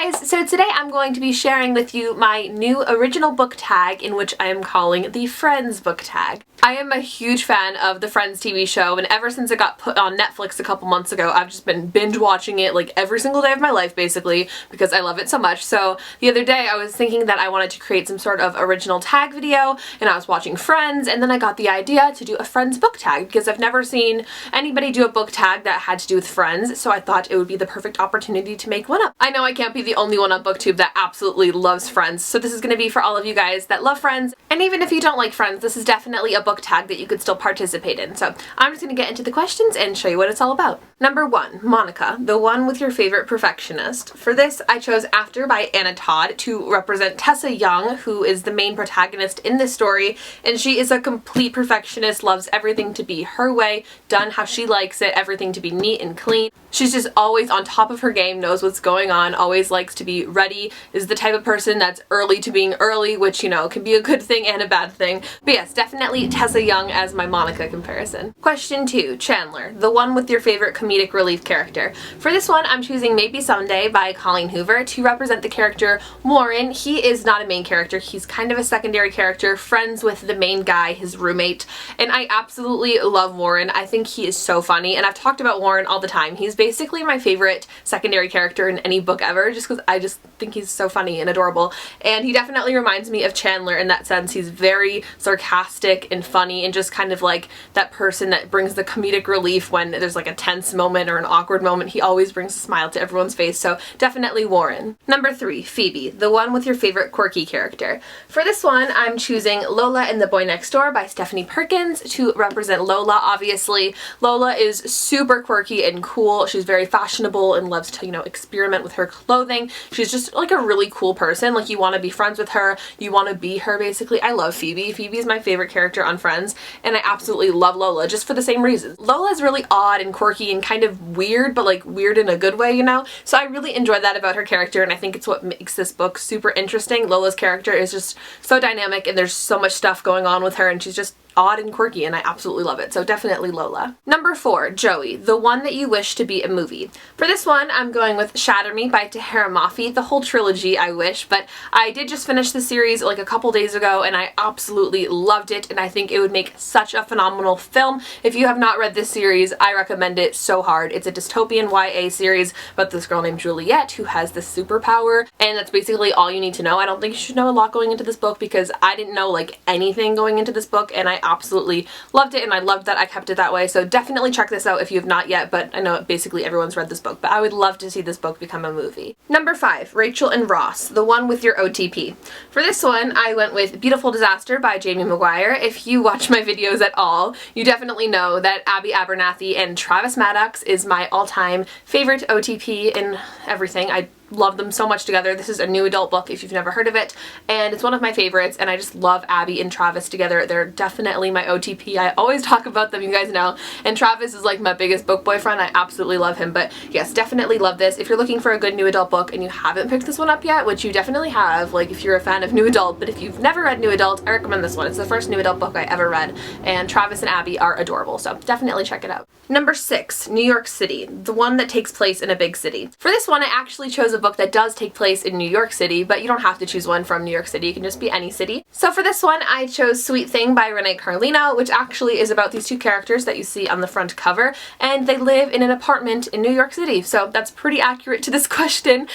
guys, so today I'm going to be sharing with you my new original book tag in which I am calling the Friends book tag. I am a huge fan of the Friends TV show, and ever since it got put on Netflix a couple months ago, I've just been binge watching it like every single day of my life basically because I love it so much. So the other day I was thinking that I wanted to create some sort of original tag video, and I was watching Friends, and then I got the idea to do a Friends book tag because I've never seen anybody do a book tag that had to do with Friends, so I thought it would be the perfect opportunity to make one up. I know I can't be the only one on BookTube that absolutely loves Friends, so this is going to be for all of you guys that love Friends, and even if you don't like Friends, this is definitely a book tag that you could still participate in. So I'm just going to get into the questions and show you what it's all about. Number 1, Monica, the one with your favorite perfectionist. For this, I chose After by Anna Todd to represent Tessa Young, who is the main protagonist in this story, and she is a complete perfectionist, loves everything to be her way, done how she likes it, everything to be neat and clean. She's just always on top of her game, knows what's going on, always likes to be ready, is the type of person that's early to being early, which, you know, can be a good thing and a bad thing. But yes, definitely Tessa Young as my Monica comparison. Question 2, Chandler, the one with your favorite comedic relief character. For this one, I'm choosing Maybe Someday by Colleen Hoover to represent the character Warren. He is not a main character, he's kind of a secondary character, friends with the main guy, his roommate, and I absolutely love Warren. I think he is so funny, and I've talked about Warren all the time. He's basically my favorite secondary character in any book ever, just because I just think he's so funny and adorable, and he definitely reminds me of Chandler in that sense. He's very sarcastic and funny and just kind of like that person that brings the comedic relief when there's like a tense moment or an awkward moment. He always brings a smile to everyone's face, so definitely Warren. Number 3, Phoebe, the one with your favorite quirky character. For this one, I'm choosing Lola and the Boy Next Door by Stephanie Perkins to represent Lola, obviously. Lola is super quirky and cool. She's very fashionable and loves to, you know, experiment with her clothing. She's just like a really cool person. Like, you want to be friends with her, you want to be her basically. I love Phoebe. Phoebe is my favorite character on Friends, and I absolutely love Lola just for the same reasons. Lola's really odd and quirky and kind of weird, but like weird in a good way, you know? So I really enjoy that about her character, and I think it's what makes this book super interesting. Lola's character is just so dynamic, and there's so much stuff going on with her, and she's just odd and quirky, and I absolutely love it. So definitely Lola. Number 4, Joey, the one that you wish to be a movie. For this one, I'm going with Shatter Me by Tahereh Mafi, the whole trilogy, I wish, but I did just finish the series like a couple days ago, and I absolutely loved it, and I think it would make such a phenomenal film. If you have not read this series, I recommend it so hard. It's a dystopian YA series about this girl named Juliet who has this superpower, and that's basically all you need to know. I don't think you should know a lot going into this book because I didn't know like anything going into this book, and I absolutely loved it, and I loved that I kept it that way. So definitely check this out if you have not yet, but I know basically everyone's read this book, but I would love to see this book become a movie. Number 5, Rachel and Ross, the one with your OTP. For this one, I went with Beautiful Disaster by Jamie Maguire. If you watch my videos at all, you definitely know that Abby Abernathy and Travis Maddox is my all-time favorite OTP in everything. I love them so much together. This is a new adult book if you've never heard of it, and it's one of my favorites, and I just love Abby and Travis together. They're definitely my OTP. I always talk about them, you guys know, and Travis is like my biggest book boyfriend. I absolutely love him, but yes, definitely love this. If you're looking for a good new adult book and you haven't picked this one up yet, which you definitely have, like if you're a fan of new adult, but if you've never read new adult, I recommend this one. It's the first new adult book I ever read, and Travis and Abby are adorable, so definitely check it out. Number 6, New York City, the one that takes place in a big city. For this one, I actually chose a book that does take place in New York City, but you don't have to choose one from New York City. You can just be any city. So for this one, I chose Sweet Thing by Renee Carlino, which actually is about these two characters that you see on the front cover, and they live in an apartment in New York City. So that's pretty accurate to this question.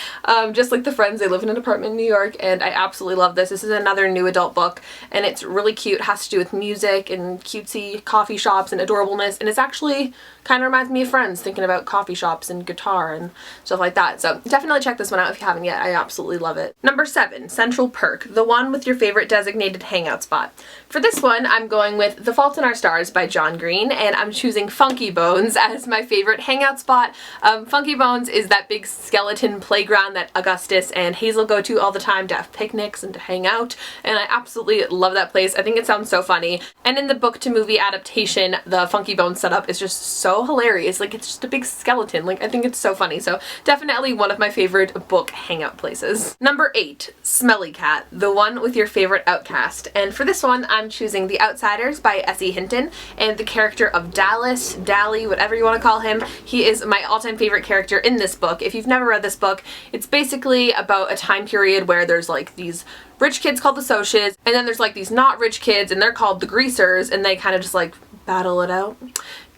Just like the Friends, they live in an apartment in New York, and I absolutely love this. This is another new adult book, and it's really cute. It has to do with music and cutesy coffee shops and adorableness, and it's actually kind of reminds me of Friends, thinking about coffee shops and guitar and stuff like that. So definitely check this one out if you haven't yet. I absolutely love it. Number 7, Central Perk, the one with your favorite designated hangout spot. For this one, I'm going with The Fault in Our Stars by John Green, and I'm choosing Funky Bones as my favorite hangout spot. Funky Bones is that big skeleton playground that Augustus and Hazel go to all the time to have picnics and to hang out, and I absolutely love that place. I think it sounds so funny, and in the book to movie adaptation, the Funky Bones setup is just so hilarious. Like, it's just a big skeleton. Like, I think it's so funny. So definitely one of my favorite favorite book hangout places. Number 8, Smelly Cat, the one with your favorite outcast. And for this one, I'm choosing The Outsiders by S.E. Hinton, and the character of Dallas, Dally, whatever you want to call him. He is my all-time favorite character in this book. If you've never read this book, it's basically about a time period where there's like these rich kids called the Socias, and then there's like these not rich kids, and they're called the Greasers, and they kind of just like battle it out.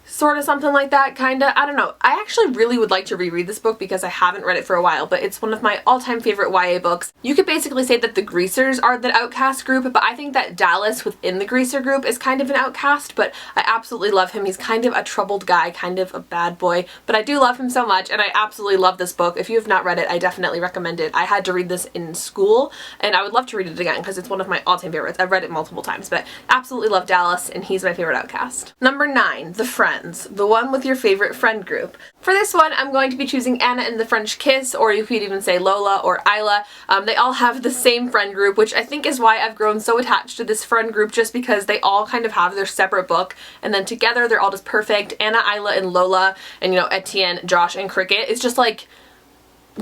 Sort of something like that, kinda. I don't know. I actually really would like to reread this book because I haven't read it for a while, but it's one of my all-time favorite YA books. You could basically say that the Greasers are the outcast group, but I think that Dallas within the Greaser group is kind of an outcast, but I absolutely love him. He's kind of a troubled guy, kind of a bad boy, but I do love him so much, and I absolutely love this book. If you have not read it, I definitely recommend it. I had to read this in school, and I would love to read it again because it's one of my all-time favorites. I've read it multiple times, but absolutely love Dallas, and he's my favorite outcast. Number 9, The Friends. The one with your favorite friend group. For this one, I'm going to be choosing Anna and the French Kiss, or you could even say Lola or Isla. They all have the same friend group, which I think is why I've grown so attached to this friend group, just because they all kind of have their separate book, and then together they're all just perfect. Anna, Isla, and Lola, and you know, Etienne, Josh, and Cricket. It's just like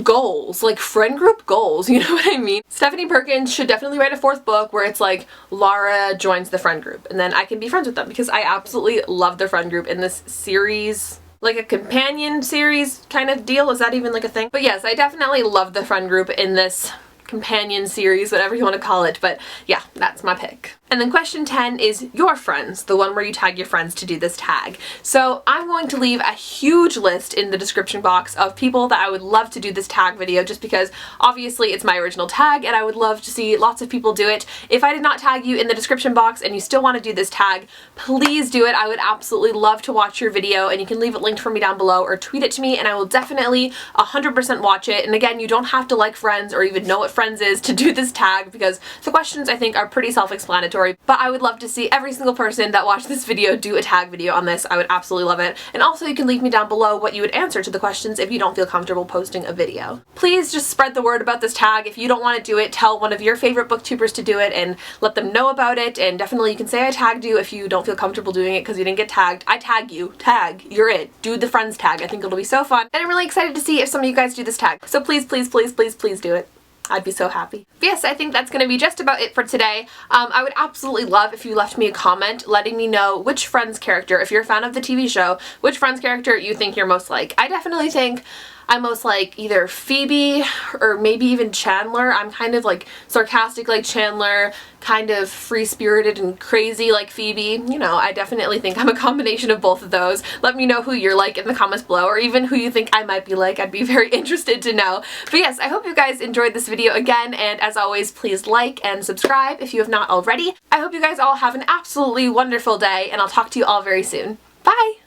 goals, like friend group goals, you know what I mean? Stephanie Perkins should definitely write a 4th book where it's like Laura joins the friend group and then I can be friends with them, because I absolutely love the friend group in this series. Like a companion series kind of deal, is that even like a thing? But yes, I definitely love the friend group in this companion series, whatever you want to call it, but yeah, that's my pick. And then question 10 is your friends, the one where you tag your friends to do this tag. So I'm going to leave a huge list in the description box of people that I would love to do this tag video, just because obviously it's my original tag and I would love to see lots of people do it. If I did not tag you in the description box and you still want to do this tag, please do it. I would absolutely love to watch your video, and you can leave it linked for me down below or tweet it to me and I will definitely 100% watch it. And again, you don't have to like Friends or even know what Friends is to do this tag, because the questions I think are pretty self-explanatory. But I would love to see every single person that watched this video do a tag video on this. I would absolutely love it. And also you can leave me down below what you would answer to the questions if you don't feel comfortable posting a video. Please just spread the word about this tag. If you don't want to do it, tell one of your favorite booktubers to do it and let them know about it. And definitely you can say I tagged you if you don't feel comfortable doing it because you didn't get tagged. I tag you. Tag. You're it. Do the Friends tag. I think it'll be so fun. And I'm really excited to see if some of you guys do this tag. So please, please, please, please, please do it. I'd be so happy. But yes, I think that's going to be just about it for today. I would absolutely love if you left me a comment letting me know which Friends character, if you're a fan of the TV show, which Friends character you think you're most like. I definitely think I'm most like either Phoebe or maybe even Chandler. I'm kind of like sarcastic like Chandler, kind of free-spirited and crazy like Phoebe. You know, I definitely think I'm a combination of both of those. Let me know who you're like in the comments below, or even who you think I might be like. I'd be very interested to know. But yes, I hope you guys enjoyed this video again, and as always, please like and subscribe if you have not already. I hope you guys all have an absolutely wonderful day, and I'll talk to you all very soon. Bye!